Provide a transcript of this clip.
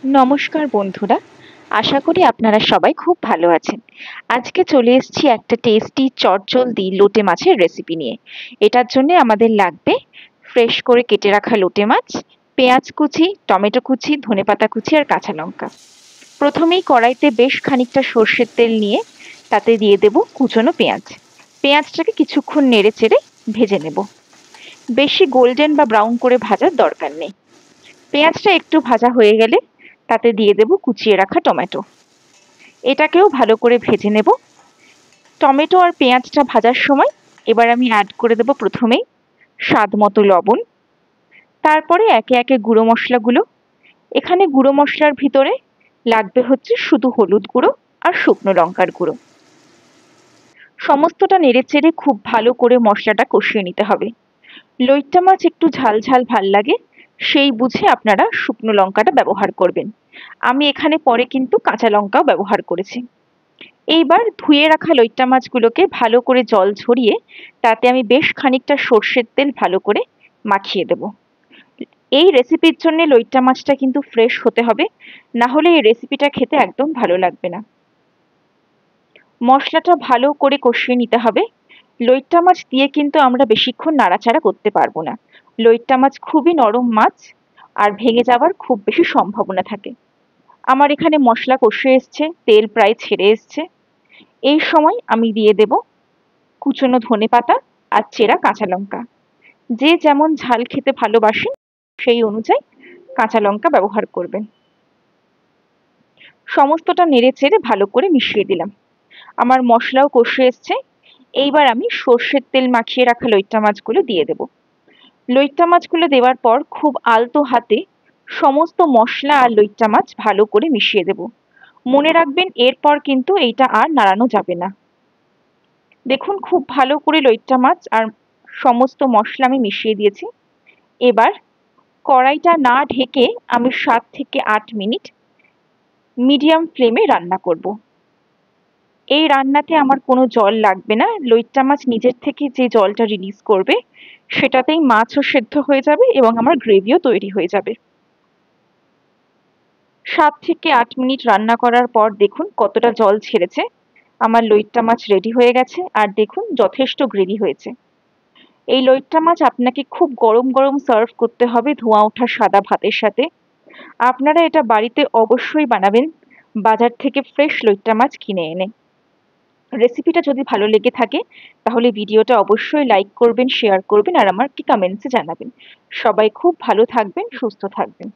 নমস্কার বন্ধুরা, আশা করি আপনারা সবাই খুব ভালো আছেন। আজকে চলে এসেছি একটা টেস্টি চটজলদি লোটে মাছের রেসিপি নিয়ে। এটার জন্য আমাদের লাগবে ফ্রেশ করে কেটে রাখা লোটে মাছ, পেঁয়াজ কুচি, টমেটো কুচি, ধনেপাতা কুচি আর কাঁচা লঙ্কা। প্রথমেই কড়াইতে বেশ খানিকটা সর্ষের তেল নিয়ে তাতে দিয়ে দেব কুচনো পেঁয়াজ। পেঁয়াজটাকে কিছুক্ষণ নেড়ে চেড়ে ভেজে নেব। বেশি গোল্ডেন বা ব্রাউন করে ভাজার দরকার নেই। পেঁয়াজটা একটু ভাজা হয়ে গেলে তাতে দিয়ে দেব কুচিয়ে রাখা টমেটো। এটাকেও ভালো করে ভেজে নেব। টমেটো আর পেঁয়াজটা ভাজার সময় এবার আমি অ্যাড করে দেব প্রথমেই স্বাদ মতো লবণ, তারপরে একে একে গুঁড়ো মশলাগুলো। এখানে গুঁড়ো মশলার ভিতরে লাগবে হচ্ছে শুধু হলুদ গুঁড়ো আর শুকনো লঙ্কার গুঁড়ো। সমস্তটা নেড়েচেড়ে খুব ভালো করে মশলাটা কষিয়ে নিতে হবে। লইট্টা মাছ একটু ঝাল ঝাল ভাল লাগে, সেই বুঝে আপনারা শুকনো লঙ্কাটা ব্যবহার করবেন। আমি এখানে পরে কিন্তু কাঁচা লঙ্কাও ব্যবহার করেছি। এইবার ধুয়ে রাখা লইট্টা মাছগুলোকে ভালো করে জল ঝরিয়ে তাতে আমি বেশ খানিকটা সর্ষের তেল ভালো করে মাখিয়ে দেব। এই রেসিপির জন্য লইট্টা মাছটা কিন্তু ফ্রেশ হতে হবে, না হলে এই রেসিপিটা খেতে একদম ভালো লাগবে না। মশলাটা ভালো করে কষিয়ে নিতে হবে। লইট্টা মাছ দিয়ে কিন্তু আমরা বেশিক্ষণ নাড়াচাড়া করতে পারবো না। লইট্টা মাছ খুবই নরম মাছ, আর ভেঙে যাওয়ার খুব বেশি সম্ভাবনা থাকে। আমার এখানে মশলা কষে এসছে, তেল প্রায় ছেড়ে এসছে। এই সময় আমি দিয়ে দেব কুচনো ধনেপাতা আর চেরা কাঁচা লঙ্কা। যে যেমন ঝাল খেতে ভালোবাসেন সেই অনুযায়ী কাঁচা লঙ্কা ব্যবহার করবেন। সমস্তটা নেড়ে চেড়ে ভালো করে মিশিয়ে দিলাম। আমার মশলাও কষে এসছে। এইবার আমি সর্ষের তেল মাখিয়ে রাখা লইট্টা মাছগুলো দিয়ে দেব। লইট্টা মাছগুলো দেওয়ার পর খুব আলতো হাতে সমস্ত মশলা আর লইট্টা মাছ ভালো করে মিশিয়ে দেব। মনে রাখবেন এরপর কিন্তু এইটা আর নাড়ানো যাবে না। দেখুন খুব ভালো করে লইট্টা মাছ আর সমস্ত মশলা আমি মিশিয়ে দিয়েছি। এবার কড়াইটা না ঢেকে আমি 7 থেকে 8 মিনিট মিডিয়াম ফ্লেমে রান্না করব। এই রান্নাতে আমার কোনো জল লাগবে না। লইট্টা মাছ নিজের থেকে যে জলটা রিলিজ করবে সেটাতেই মাছও সেদ্ধ হয়ে যাবে এবং আমার গ্রেভিও তৈরি হয়ে যাবে। 7 থেকে 8 মিনিট রান্না করার পর দেখুন কতটা জল ছেড়েছে। আমার লইট্টা মাছ রেডি হয়ে গেছে, আর দেখুন যথেষ্ট গ্রেভি হয়েছে। এই লইট্টা মাছ আপনাকে খুব গরম গরম সার্ভ করতে হবে ধোঁয়া ওঠা সাদা ভাতের সাথে। আপনারা এটা বাড়িতে অবশ্যই বানাবেন, বাজার থেকে ফ্রেশ লইট্টা মাছ কিনে এনে। রেসিপিটা যদি ভালো লেগে থাকে তাহলে ভিডিওটা অবশ্যই লাইক করবেন, শেয়ার করবেন আর আমাকে কমেন্টসে জানাবেন। সবাই খুব ভালো থাকবেন, সুস্থ থাকবেন।